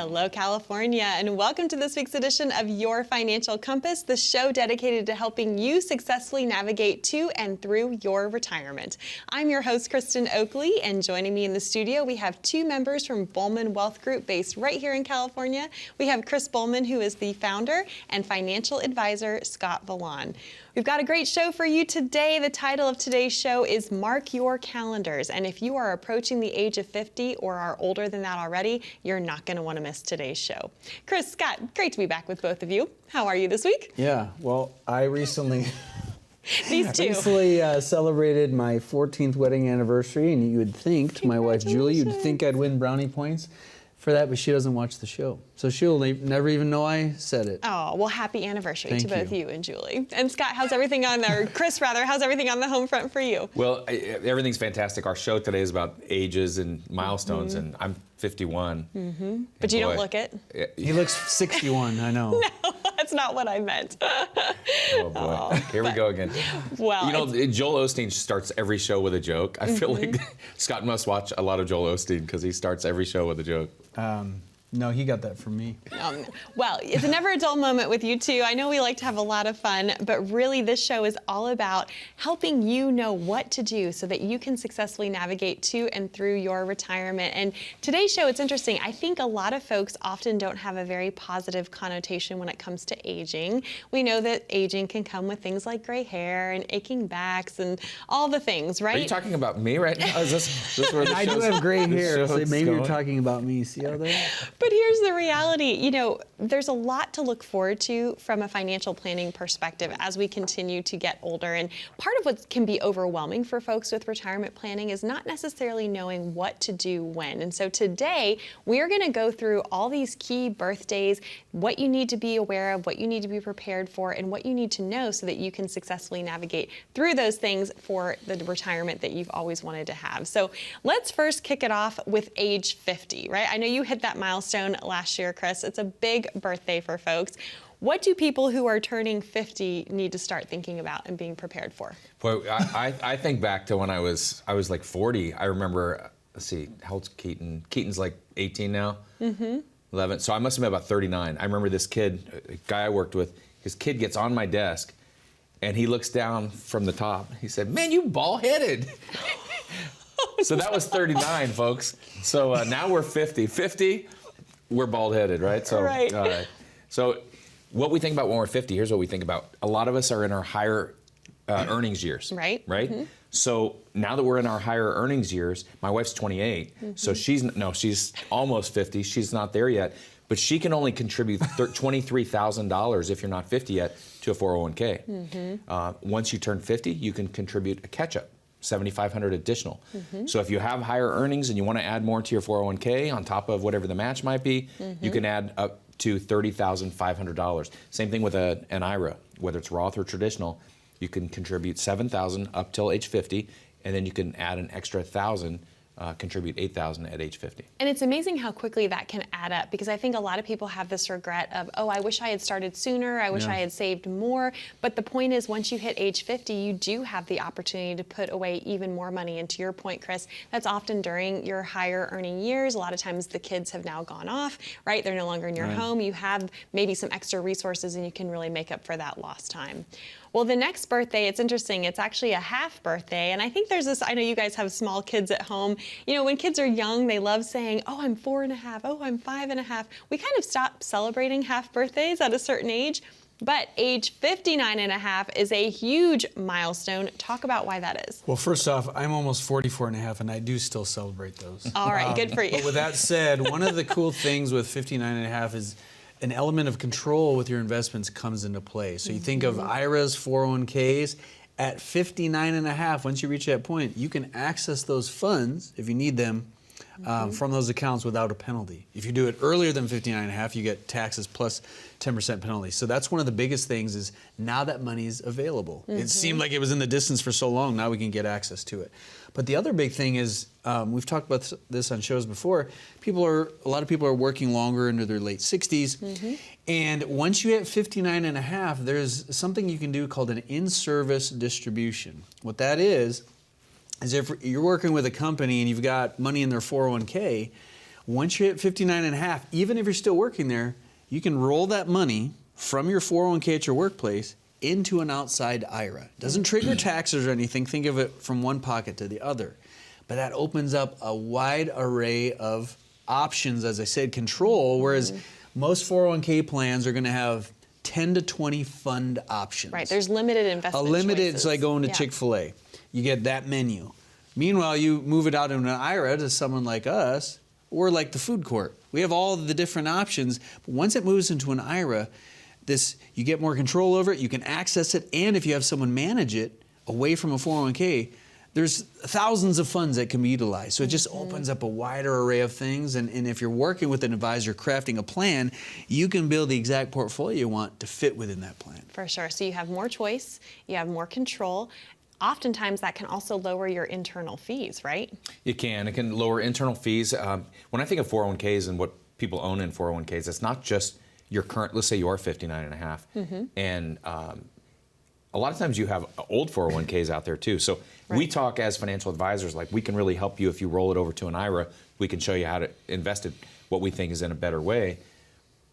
Hello, California, and welcome to this week's edition of Your Financial Compass, the show dedicated to helping you successfully navigate to and through your retirement. I'm your host, Kristen Oakley, and joining me in the studio, we have two members from Bulman Wealth Group based right here in California. We have Chris Bulman, who is the founder, and financial advisor, Scott Valon. We've got a great show for you today. The title of today's show is Mark Your Calendars. And if you are approaching the age of 50 or are older than that already, you're not going to want to miss today's show. Chris, Scott, great to be back with both of you. How are you this week? Yeah, well, I recently recently celebrated my 14th wedding anniversary, and you would think, to my wife Julie, you'd think I'd win brownie points for that, but she doesn't watch the show. So she'll never even know I said it. Oh, well, happy anniversary to both you and Julie. And Scott, how's everything on there? Chris, rather, how's everything on the home front for you? Well, everything's fantastic. Our show today is about ages and milestones, and I'm 51. But you don't look it. He looks 61, I know. No, that's not what I meant. Oh, boy. Here we go again. Well, you know, Joel Osteen starts every show with a joke. I feel like Scott must watch a lot of Joel Osteen because he starts every show with a joke. No, he got that from me. Well, it's never a dull moment with you two. I know we like to have a lot of fun, but really this show is all about helping you know what to do so that you can successfully navigate to and through your retirement. And today's show, it's interesting. I think a lot of folks often don't have a very positive connotation when it comes to aging. We know that aging can come with things like gray hair and aching backs and all the things, right? Are you talking about me right now? Is this where the I do have gray hair, so maybe going? you're talking about me. See how that? But here's the reality, you know, there's a lot to look forward to from a financial planning perspective as we continue to get older. And part of what can be overwhelming for folks with retirement planning is not necessarily knowing what to do when. And so today, we're going to go through all these key birthdays, what you need to be aware of, what you need to be prepared for, and what you need to know so that you can successfully navigate through those things for the retirement that you've always wanted to have. So let's first kick it off with age 50, right? I know you hit that milestone last year, Chris. It's a big birthday for folks. What do people who are turning 50 need to start thinking about and being prepared for? Boy, I think back to when I was like 40. I remember, let's see, how old's Keaton? Keaton's like 18 now, 11. So I must have been about 39. I remember this kid, a guy I worked with, his kid gets on my desk and he looks down from the top. He said, "Man, you bald-headed." So that was 39, folks. So now we're 50. 50, we're bald-headed, right? So, right. So what we think about when we're 50, here's what we think about. A lot of us are in our higher earnings years. Right. So now that we're in our higher earnings years, my wife's 28, so she's almost 50. She's not there yet, but she can only contribute $23,000 if you're not 50 yet to a 401k. Once you turn 50, you can contribute a catch-up. $7,500 additional. So if you have higher earnings and you want to add more to your 401k on top of whatever the match might be, you can add up to $30,500. Same thing with an IRA, whether it's Roth or traditional, you can contribute $7,000 up till age 50, and then you can add an extra $1,000, contribute $8,000 at age 50. And it's amazing how quickly that can add up, because I think a lot of people have this regret of, oh, I wish I had started sooner, I wish I had saved more. But the point is, once you hit age 50, you do have the opportunity to put away even more money. And to your point, Chris, that's often during your higher earning years. A lot of times the kids have now gone off, right? They're no longer in your home. You have maybe some extra resources and you can really make up for that lost time. Well, the next birthday, it's interesting. It's actually a half birthday. And I think there's this, I know you guys have small kids at home. You know, when kids are young, they love saying, oh, I'm 4.5, oh, I'm 5.5. We kind of stop celebrating half birthdays at a certain age. But age 59.5 is a huge milestone. Talk about why that is. Well, first off, I'm almost 44.5, and I do still celebrate those. All right, good for you. But with that said, one of the cool things with 59.5 is an element of control with your investments comes into play. So you think of IRAs, 401ks, at 59.5, once you reach that point, you can access those funds, if you need them, from those accounts without a penalty. If you do it earlier than 59.5, you get taxes plus 10% penalty. So that's one of the biggest things is now that money is available. It seemed like it was in the distance for so long, now we can get access to it. But the other big thing is, we've talked about this on shows before, a lot of people are working longer into their late 60s. And once you hit 59.5, there's something you can do called an in-service distribution. What that is if you're working with a company and you've got money in their 401k, Once you hit 59 and a half, even if you're still working there, you can roll that money from your 401k at your workplace into an outside IRA. Doesn't trigger taxes or anything. Think of it from one pocket to the other. But that opens up a wide array of options, as I said, control, whereas most 401k plans are going to have 10 to 20 fund options. Right, there's limited investment It's choices. like going to Chick-fil-A. You get that menu. Meanwhile, you move it out into an IRA to someone like us, or like the food court. We have all the different options. But once it moves into an IRA, you get more control over it, you can access it, and if you have someone manage it away from a 401k, there's thousands of funds that can be utilized. So it just opens up a wider array of things, and if you're working with an advisor crafting a plan, you can build the exact portfolio you want to fit within that plan. For sure. So you have more choice, you have more control. Oftentimes that can also lower your internal fees, right? It can lower internal fees. When I think of 401ks and what people own in 401ks, it's not just your current, let's say you are 59 and a half, and a lot of times you have old 401ks out there too. So we talk as financial advisors, like we can really help you if you roll it over to an IRA. We can show you how to invest it, what we think is in a better way.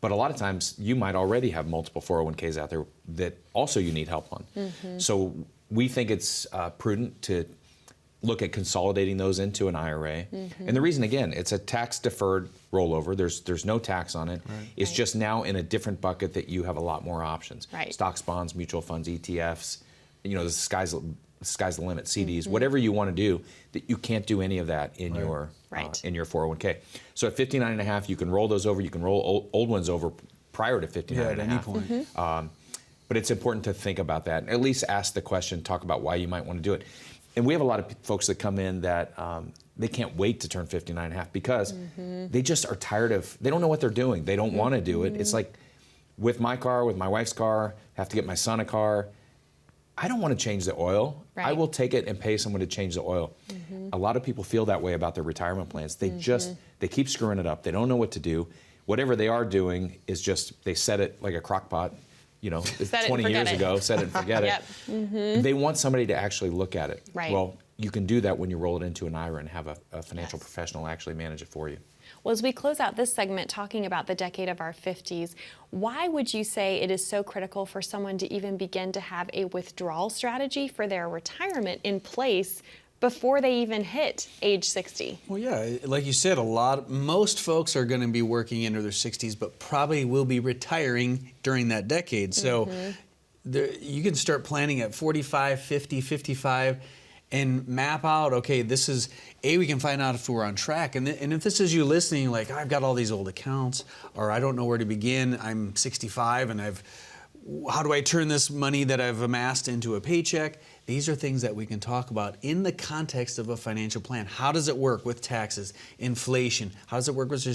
But a lot of times you might already have multiple 401ks out there that also you need help on. So we think it's prudent to look at consolidating those into an IRA. And the reason, again, it's a tax-deferred rollover. There's no tax on it. It's just now in a different bucket that you have a lot more options. Stocks, bonds, mutual funds, ETFs, the sky's the limit, CDs, whatever you want to do, that you can't do any of that in your 401k. So at 59 and a half, you can roll those over. You can roll old ones over prior to 59 and a half. At any point. But it's important to think about that. At least ask the question, talk about why you might want to do it. And we have a lot of folks that come in that they can't wait to turn 59 and a half because they just are tired of, they don't know what they're doing. They don't want to do it. It's like with my car, with my wife's car, have to get my son a car. I don't want to change the oil. I will take it and pay someone to change the oil. A lot of people feel that way about their retirement plans. They they keep screwing it up. They don't know what to do. Whatever they are doing is just, they set it like a crock pot, 20 years ago, set it and forget it. They want somebody to actually look at it. Well, you can do that when you roll it into an IRA and have a financial professional actually manage it for you. Well, as we close out this segment talking about the decade of our 50s, why would you say it is so critical for someone to even begin to have a withdrawal strategy for their retirement in place before they even hit age 60? Well, yeah, like you said, most folks are going to be working into their 60s, but probably will be retiring during that decade. So you can start planning at 45, 50, 55, and map out, okay, we can find out if we're on track. And if this is you listening, like, I've got all these old accounts, or I don't know where to begin, I'm 65, and how do I turn this money that I've amassed into a paycheck? These are things that we can talk about in the context of a financial plan. How does it work with taxes, inflation? How does it work with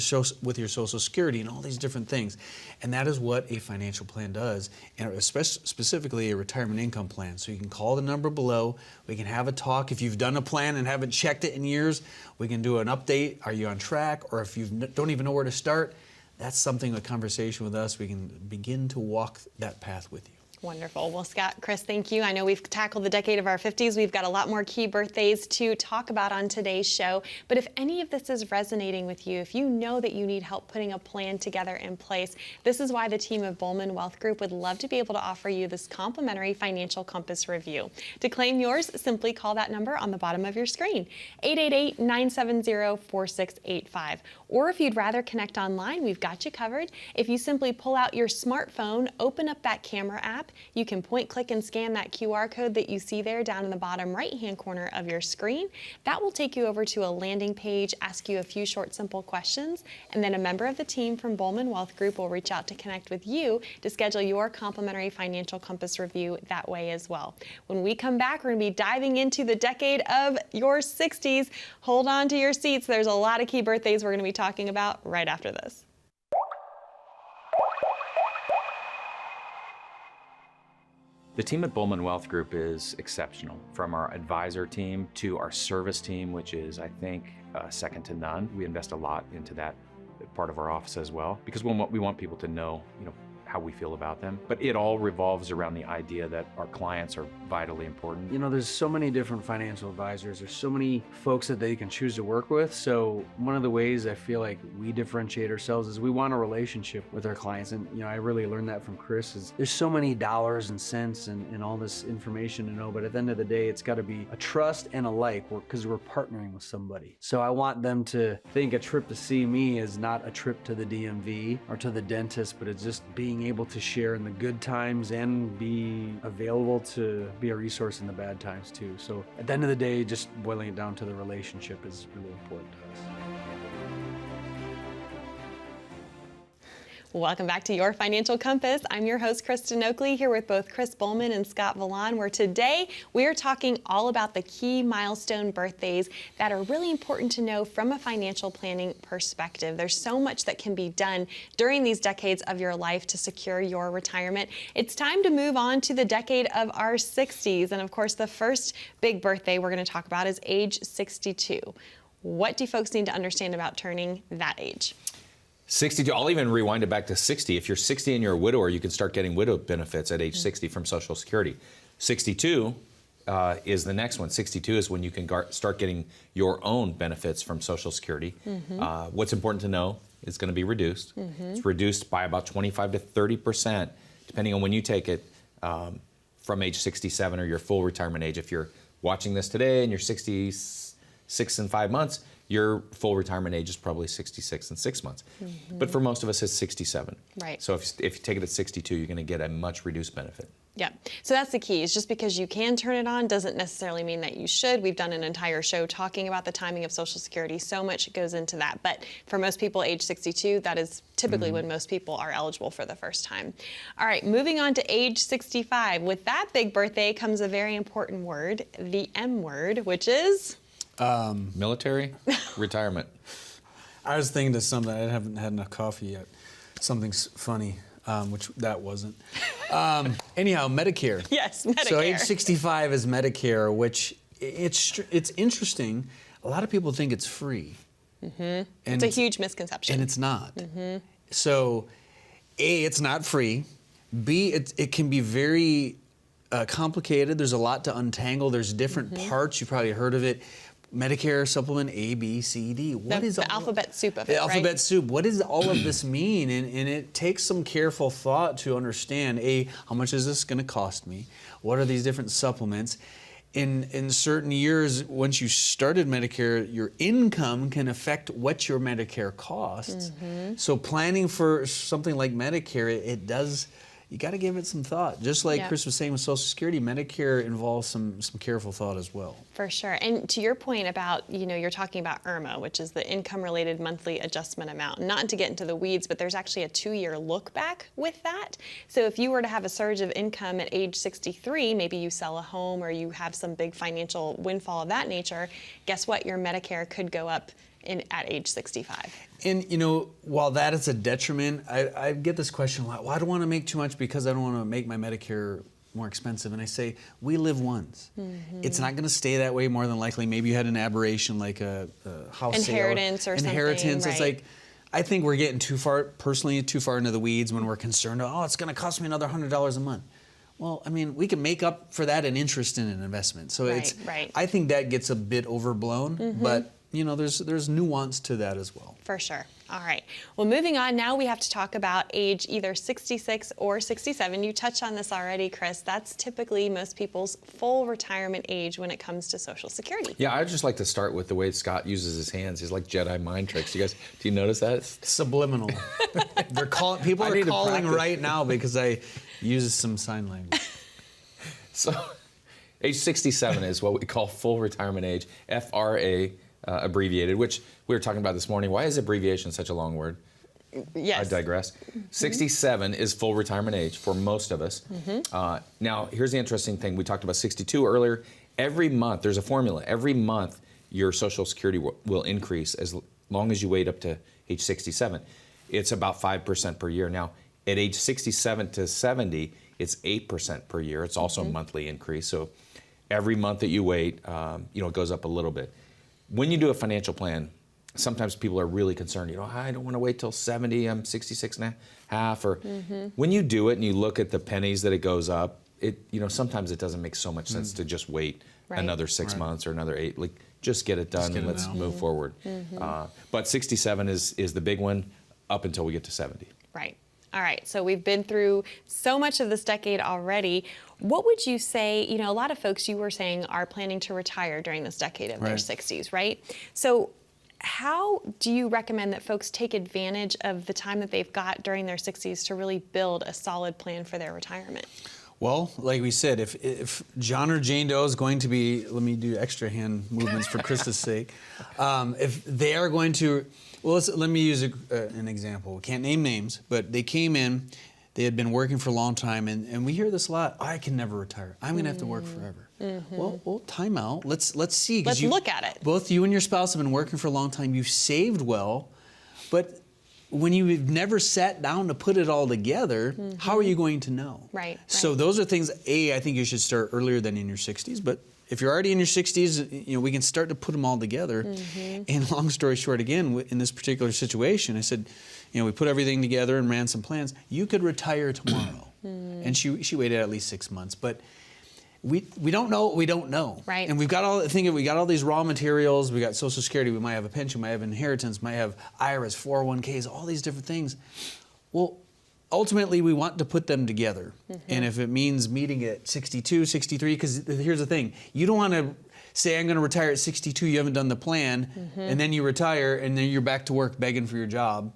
your Social Security and all these different things? And that is what a financial plan does, and specifically a retirement income plan. So you can call the number below. We can have a talk. If you've done a plan and haven't checked it in years, we can do an update. Are you on track? Or if you don't even know where to start, that's something, a conversation with us, we can begin to walk that path with you. Wonderful. Well, Scott, Chris, thank you. I know we've tackled the decade of our 50s. We've got a lot more key birthdays to talk about on today's show. But if any of this is resonating with you, if you know that you need help putting a plan together in place, this is why the team of Bulman Wealth Group would love to be able to offer you this complimentary financial compass review. To claim yours, simply call that number on the bottom of your screen, 888-970-4685. Or if you'd rather connect online, we've got you covered. If you simply pull out your smartphone, open up that camera app, you can point, click, and scan that QR code that you see there down in the bottom right-hand corner of your screen. That will take you over to a landing page, ask you a few short, simple questions, and then a member of the team from Bulman Wealth Group will reach out to connect with you to schedule your complimentary financial compass review that way as well. When we come back, we're going to be diving into the decade of your 60s. Hold on to your seats. There's a lot of key birthdays we're going to be talking about right after this. The team at Bulman Wealth Group is exceptional. From our advisor team to our service team, which is, I think, second to none. We invest a lot into that part of our office as well, because we want people to know, how we feel about them. But it all revolves around the idea that our clients are vitally important. You know, there's so many different financial advisors. There's so many folks that they can choose to work with. So one of the ways I feel like we differentiate ourselves is we want a relationship with our clients. And, you know, I really learned that from Chris is there's so many dollars and cents and all this information to know. But at the end of the day, it's got to be a trust and a like because we're partnering with somebody. So I want them to think a trip to see me is not a trip to the DMV or to the dentist, but it's just being able to share in the good times and be available to be a resource in the bad times too. So at the end of the day, just boiling it down to the relationship is really important to us. Welcome back to Your Financial Compass. I'm your host, Kristen Oakley, here with both Chris Bulman and Scott Villan, where today we are talking all about the key milestone birthdays that are really important to know from a financial planning perspective. There's so much that can be done during these decades of your life to secure your retirement. It's time to move on to the decade of our 60s. And of course, the first big birthday we're going to talk about is age 62. What do folks need to understand about turning that age? 62, I'll even rewind it back to 60. If you're 60 and you're a widower, you can start getting widow benefits at age 60 from Social Security. 62 is the next one. 62 is when you can start getting your own benefits from Social Security. What's important to know is going to be reduced. It's reduced by about 25 to 30%, depending on when you take it, from age 67 or your full retirement age. If you're watching this today and you're 66 and 5 months, your full retirement age is probably 66 and 6 months. But for most of us, it's 67. Right. So if you take it at 62, you're going to get a much reduced benefit. Yeah, so that's the key. Is just because you can turn it on doesn't necessarily mean that you should. We've done an entire show talking about the timing of Social Security. So much goes into that. But for most people, age 62, that is typically when most people are eligible for the first time. All right, moving on to age 65. With that big birthday comes a very important word, the M word, which is? Military retirement. I was thinking of something. I haven't had enough coffee yet. Something's funny, which that wasn't. Anyhow, Medicare. Yes, Medicare. So age 65 is Medicare, which it's interesting. A lot of people think it's free. And it's a huge misconception. And it's not. So A, it's not free. B, it can be very complicated. There's a lot to untangle. There's different parts. You've probably heard of it. Medicare supplement A, B, C, D. What is the alphabet soup of it, The alphabet right? soup. What does all of this mean? And it takes some careful thought to understand, A, how much is this going to cost me? What are these different supplements? In certain years, once you started Medicare, your income can affect what your Medicare costs. So planning for something like Medicare, it does. You got to give it some thought. Just like Chris was saying with Social Security, Medicare involves some careful thought as well. For sure. And to your point about, you're talking about IRMA, which is the income-related monthly adjustment amount. Not to get into the weeds, but there's actually a 2-year look back with that. So if you were to have a surge of income at age 63, maybe you sell a home or you have some big financial windfall of that nature, guess what? Your Medicare could go up at age 65. And while that is a detriment, I get this question a lot. Well, I don't want to make too much because I don't want to make my Medicare more expensive. And I say, we live once. It's not going to stay that way more than likely. Maybe you had an aberration like a house inheritance sale. Or something. Inheritance. Right. It's like, I think we're getting too far into the weeds when we're concerned, it's going to cost me another $100 a month. Well, I mean, we can make up for that in interest in an investment. So I think that gets a bit overblown, but there's nuance to that as well. For sure. All right. Well, moving on, now we have to talk about age either 66 or 67. You touched on this already, Chris. That's typically most people's full retirement age when it comes to Social Security. Yeah, I'd just like to start with the way Scott uses his hands. He's like Jedi mind tricks. You guys, do you notice that? Subliminal. People are calling right now because I use some sign language. So, age 67 is what we call full retirement age, FRA. Abbreviated, which we were talking about this morning. Why is abbreviation such a long word? Yes. I digress. 67 is full retirement age for most of us. Now, here's the interesting thing. We talked about 62 earlier. Every month, there's a formula. Every month, your Social Security will increase as long as you wait up to age 67. It's about 5% per year. Now, at age 67 to 70, it's 8% per year. It's also a monthly increase. So every month that you wait, it goes up a little bit. When you do a financial plan, sometimes people are really concerned, I don't want to wait till 70, I'm 66 and a half. Or when you do it and you look at the pennies that it goes up, sometimes it doesn't make so much sense to just wait another 6 months or another 8. Like, just get it done and let's move forward. But 67 is the big one up until we get to 70. Right. All right, so we've been through so much of this decade already. What would you say, a lot of folks you were saying are planning to retire during this decade of their 60s, right? So how do you recommend that folks take advantage of the time that they've got during their 60s to really build a solid plan for their retirement? Well, like we said, if John or Jane Doe is going to be, let me do extra hand movements for Krista's sake, if they are going to, well, let me use an example. We can't name names, but they came in, they had been working for a long time, and we hear this a lot, I can never retire. I'm going to have to work forever. Well, time out. Let's see. Let's look at it. Both you and your spouse have been working for a long time. You've saved well, but when you've never sat down to put it all together, how are you going to know? Right. So those are things, I think you should start earlier than in your 60s, but if you're already in your 60s, we can start to put them all together. And long story short, again, in this particular situation, I said, we put everything together and ran some plans. You could retire tomorrow. And she waited at least 6 months, but we don't know what we don't know. Right. And we got all these raw materials. We got Social Security. We might have a pension. We might have inheritance. Might have IRAs, 401ks, all these different things. Well, ultimately, we want to put them together. And if it means meeting at 62, 63, because here's the thing. You don't want to say, I'm going to retire at 62, you haven't done the plan, and then you retire, and then you're back to work begging for your job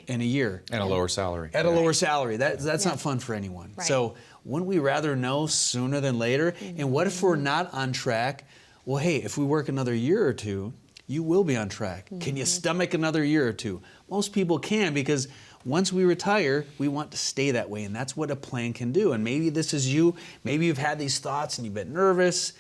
in a year. And a lower salary. At a lower salary. That's not fun for anyone. Right. So wouldn't we rather know sooner than later? And what if we're not on track? Well, hey, if we work another year or two, you will be on track. Can you stomach another year or two? Most people can, because once we retire, we want to stay that way, and that's what a plan can do. And maybe this is you. Maybe you've had these thoughts and you've been nervous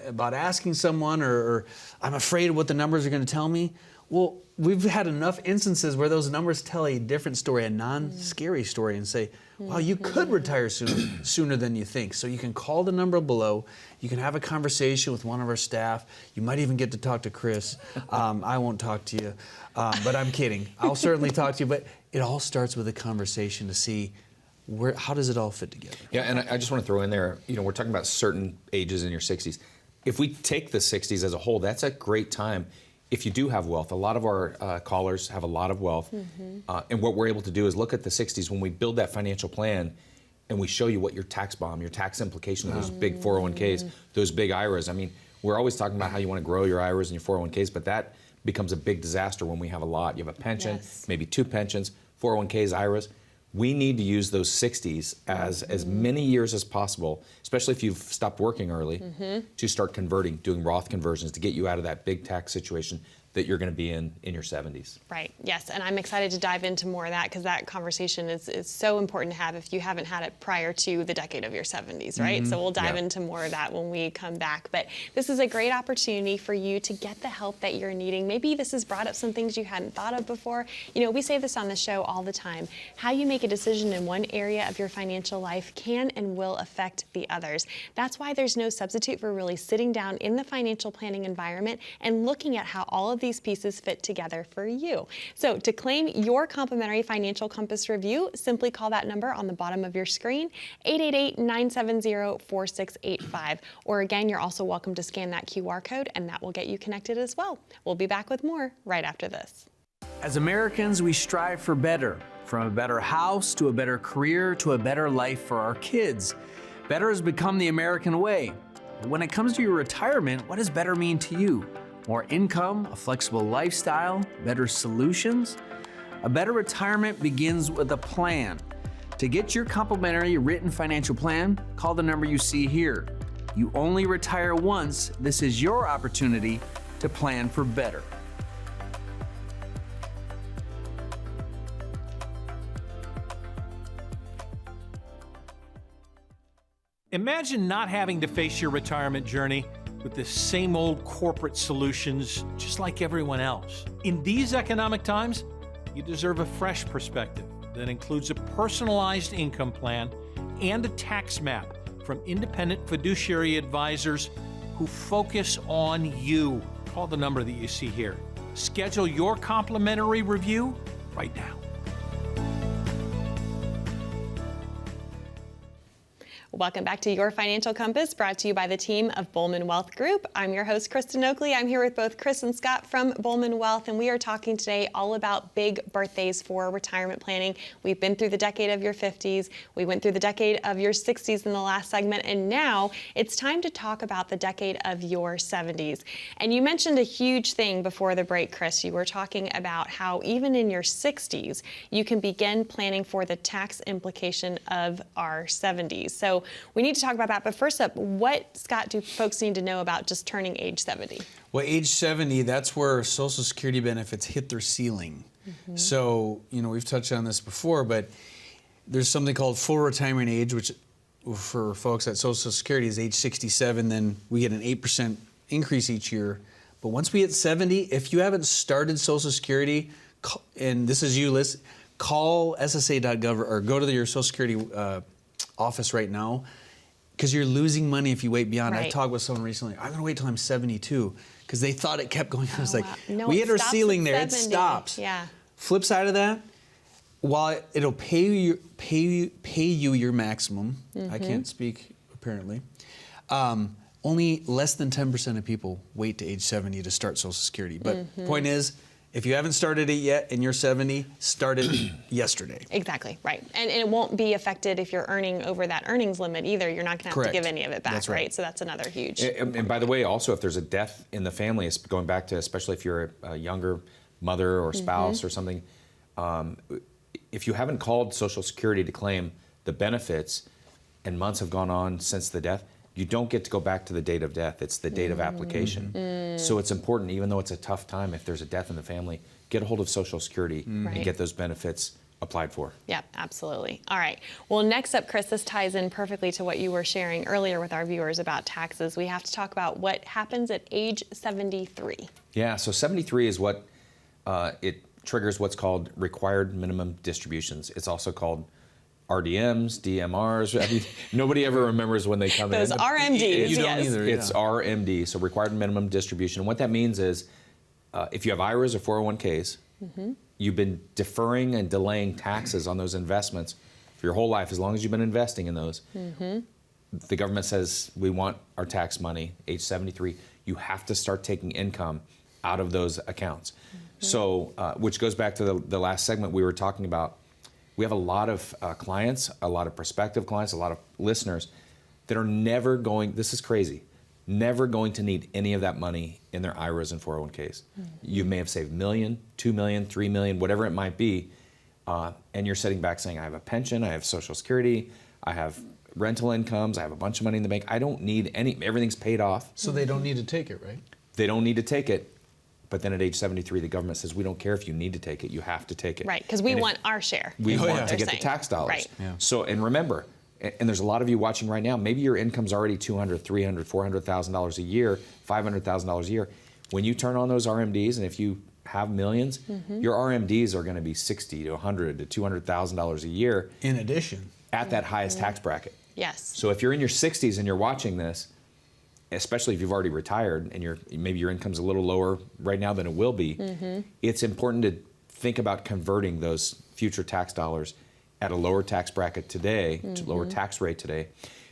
about asking someone, or I'm afraid of what the numbers are going to tell me. Well, we've had enough instances where those numbers tell a different story, a non-scary story, and say, wow, you could retire sooner than you think. So you can call the number below. You can have a conversation with one of our staff. You might even get to talk to Chris. I won't talk to you, but I'm kidding. I'll certainly talk to you, but it all starts with a conversation to see how does it all fit together. Yeah, and I just want to throw in there, we're talking about certain ages in your 60s. If we take the 60s as a whole, that's a great time. If you do have wealth, a lot of our callers have a lot of wealth, and what we're able to do is look at the 60s when we build that financial plan, and we show you what your tax bomb, your tax implication of those big 401ks, those big IRAs. I mean, we're always talking about how you want to grow your IRAs and your 401ks, but that becomes a big disaster when we have a lot. You have a pension, maybe 2 pensions, 401ks, IRAs. We need to use those 60s as many years as possible, especially if you've stopped working early, to start converting, doing Roth conversions to get you out of that big tax situation that you're going to be in your 70s. Right, yes, and I'm excited to dive into more of that, because that conversation is so important to have if you haven't had it prior to the decade of your 70s, right? So we'll dive into more of that when we come back. But this is a great opportunity for you to get the help that you're needing. Maybe this has brought up some things you hadn't thought of before. We say this on the show all the time. How you make a decision in one area of your financial life can and will affect the others. That's why there's no substitute for really sitting down in the financial planning environment and looking at how all of these pieces fit together for you. So to claim your complimentary Financial Compass review, simply call that number on the bottom of your screen, 888-970-4685. Or again, you're also welcome to scan that QR code, and that will get you connected as well. We'll be back with more right after this. As Americans, we strive for better, from a better house to a better career to a better life for our kids. Better has become the American way. When it comes to your retirement, what does better mean to you? More income, a flexible lifestyle, better solutions? A better retirement begins with a plan. To get your complimentary written financial plan, call the number you see here. You only retire once. This is your opportunity to plan for better. Imagine not having to face your retirement journey with the same old corporate solutions, just like everyone else. In these economic times, you deserve a fresh perspective that includes a personalized income plan and a tax map from independent fiduciary advisors who focus on you. Call the number that you see here. Schedule your complimentary review right now. Welcome back to Your Financial Compass, brought to you by the team of Bulman Wealth Group. I'm your host, Kristen Oakley. I'm here with both Chris and Scott from Bulman Wealth, and we are talking today all about big birthdays for retirement planning. We've been through the decade of your 50s. We went through the decade of your 60s in the last segment, and now it's time to talk about the decade of your 70s. And you mentioned a huge thing before the break, Chris. You were talking about how even in your 60s, you can begin planning for the tax implication of our 70s. So we need to talk about that. But first up, what, Scott, do folks need to know about just turning age 70? Well, age 70, that's where Social Security benefits hit their ceiling. So, we've touched on this before, but there's something called full retirement age, which for folks at Social Security is age 67. Then we get an 8% increase each year. But once we hit 70, if you haven't started Social Security, and this is you, listen, call SSA.gov or go to your Social Security office right now, because you're losing money if you wait beyond. Right. I talked with someone recently, I'm going to wait till I'm 72, because they thought it kept going. I was like, wow. No, we it hit our stops ceiling at there, 70. it stops. Yeah. Flip side of that, while it'll pay you your maximum, I can't speak apparently, only less than 10% of people wait to age 70 to start Social Security. But point is, if you haven't started it yet and you're 70, start it yesterday. Exactly, right. And it won't be affected if you're earning over that earnings limit either. You're not going to have to give any of it back, That's right. So that's another huge. And by the way, also, if there's a death in the family, it's going back to, especially if you're a younger mother or spouse or something, if you haven't called Social Security to claim the benefits and months have gone on since the death, you don't get to go back to the date of death. It's the date of application. So it's important, even though it's a tough time, if there's a death in the family, get a hold of Social Security and get those benefits applied for. Yeah, absolutely. All right. Well, next up, Chris, this ties in perfectly to what you were sharing earlier with our viewers about taxes. We have to talk about what happens at age 73. Yeah, so 73 is what it triggers what's called required minimum distributions. It's also called RDMs, DMRs. I mean, nobody ever remembers when they come Those in. RMDs, You don't yes. either. It's RMD, so required minimum distribution. And what that means is if you have IRAs or 401ks, you've been deferring and delaying taxes on those investments for your whole life, as long as you've been investing in those. The government says we want our tax money, age 73. You have to start taking income out of those accounts. So, which goes back to the last segment we were talking about. We have a lot of clients, a lot of prospective clients, a lot of listeners that are never going, this is crazy, never going to need any of that money in their IRAs and 401ks. You may have saved $1 million, $2 million, $3 million, whatever it might be, and you're sitting back saying, I have a pension, I have Social Security, I have rental incomes, I have a bunch of money in the bank, I don't need any, everything's paid off. So they don't need to take it, right? They don't need to take it. But then at age 73, the government says, we don't care if you need to take it, you have to take it. Right, because we want our share. We is what want to they're get saying. the tax dollars. Right. Yeah. So, and remember, and there's a lot of you watching right now, maybe your income's already $200,000, $300,000, $400,000 a year, $500,000 a year. When you turn on those RMDs, and if you have millions, your RMDs are going to be $60,000 to $100,000 to $200,000 a year In addition. at that highest tax bracket. Yes. So if you're in your 60s and you're watching this, especially if you've already retired and maybe your income's a little lower right now than it will be, it's important to think about converting those future tax dollars at a lower tax bracket today, to lower tax rate today,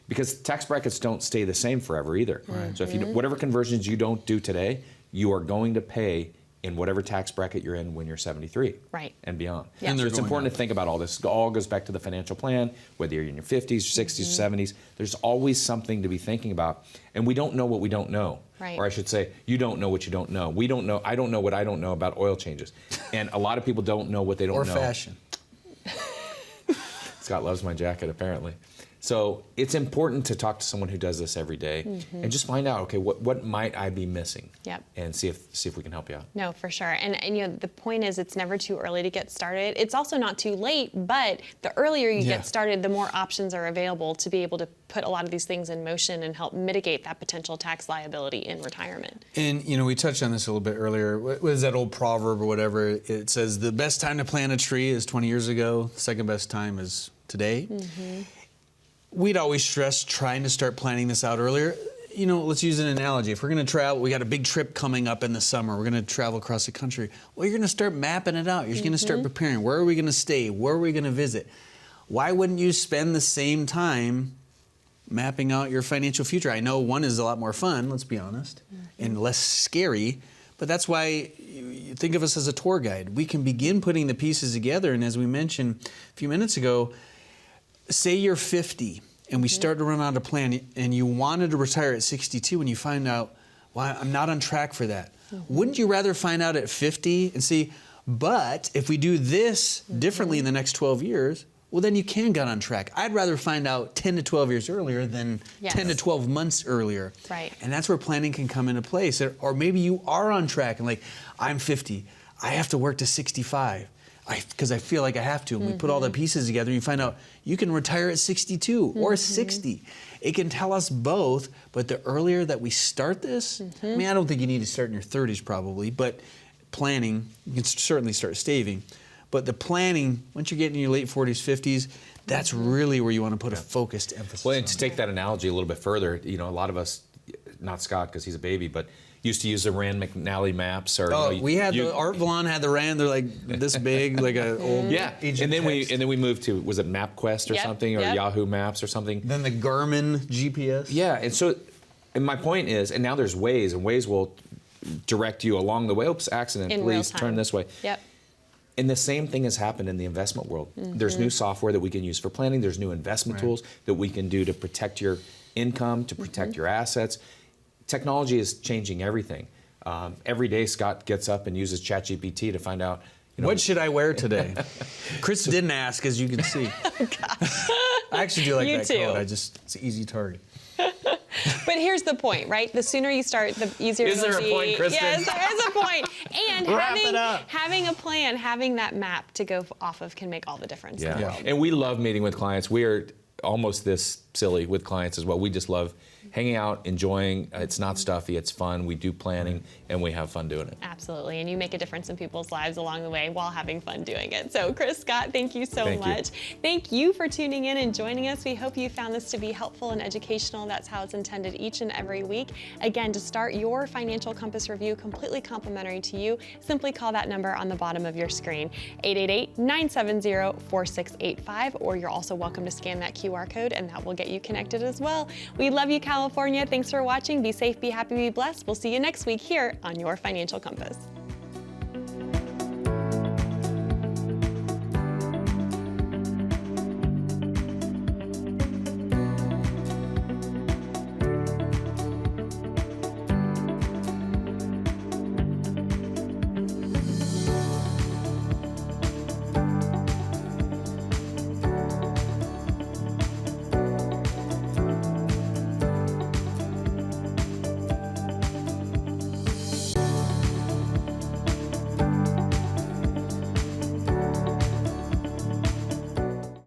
because tax brackets don't stay the same forever either. So if you whatever conversions you don't do today, you are going to pay in whatever tax bracket you're in when you're 73 Right. and beyond. Yeah. And So they're it's going important up. to think about all this. It all goes back to the financial plan, whether you're in your 50s, 60s, 70s. There's always something to be thinking about. And we don't know what we don't know. Right. Or I should say, you don't know what you don't know. We don't know. I don't know what I don't know about oil changes. And a lot of people don't know what they don't Or know. fashion. Scott loves my jacket, apparently. So it's important to talk to someone who does this every day and just find out, okay, what might I be missing? Yep. And see if we can help you out. No, for sure. And the point is, it's never too early to get started. It's also not too late, but the earlier you get started, the more options are available to be able to put a lot of these things in motion and help mitigate that potential tax liability in retirement. And, we touched on this a little bit earlier. What is that old proverb or whatever? It says the best time to plant a tree is 20 years ago. The second best time is today. We'd always stress trying to start planning this out earlier. let's use an analogy. If we're going to travel, we got a big trip coming up in the summer. We're going to travel across the country. Well, you're going to start mapping it out. You're going to start preparing. Where are we going to stay? Where are we going to visit? Why wouldn't you spend the same time mapping out your financial future? I know one is a lot more fun, let's be honest, and less scary, but that's why you think of us as a tour guide. We can begin putting the pieces together, and as we mentioned a few minutes ago, say you're 50 and we start to run out of plan and you wanted to retire at 62 and you find out, well, I'm not on track for that. Wouldn't you rather find out at 50 and see, but if we do this differently in the next 12 years, well, then you can get on track. I'd rather find out 10 to 12 years earlier than 10 to 12 months earlier. Right. And that's where planning can come into place. Or maybe you are on track and like, I'm 50, I have to work to 65. Because I feel like I have to. And we put all the pieces together and you find out you can retire at 62 or 60. It can tell us both, but the earlier that we start this, I mean, I don't think you need to start in your 30s probably, but planning, you can certainly start saving. But the planning, once you're getting in your late 40s, 50s, that's really where you want to put a focused emphasis Well, on. and to take that analogy a little bit further, a lot of us, not Scott because he's a baby, but used to use the Rand McNally maps. Or we had the Art Valon had the Rand. They're like this big, like an old ancient text. and then we moved to, was it MapQuest or something, or Yahoo Maps or something? Then the Garmin GPS. Yeah, and my point is, and now there's Waze, and Waze will direct you along the way. Oops, accident, In please real turn time. this way. Yep. And the same thing has happened in the investment world. There's new software that we can use for planning. There's new investment tools that we can do to protect your income, to protect your assets. Technology is changing everything. Every day, Scott gets up and uses ChatGPT to find out, what should I wear today? Chris didn't ask, as you can see. I actually do like You that too. code. It's an easy target. But here's the point, right? The sooner you start, the easier Is it will there a be. point, Kristen? Yes, there is a point. And Wrap it up. having a plan, having that map to go off of can make all the difference in the world. And we love meeting with clients. We are almost this silly with clients as well. We just love hanging out, enjoying. It's not stuffy, it's fun. We do planning and we have fun doing it. Absolutely, and you make a difference in people's lives along the way while having fun doing it. So Chris, Scott, thank you so much. Thank you for tuning in and joining us. We hope you found this to be helpful and educational. That's how it's intended each and every week. Again, to start your financial compass review completely complimentary to you, simply call that number on the bottom of your screen, 888-970-4685, or you're also welcome to scan that QR code and that will get you connected as well. We love you, California. Thanks for watching. Be safe, be happy, be blessed. We'll see you next week here on Your Financial Compass.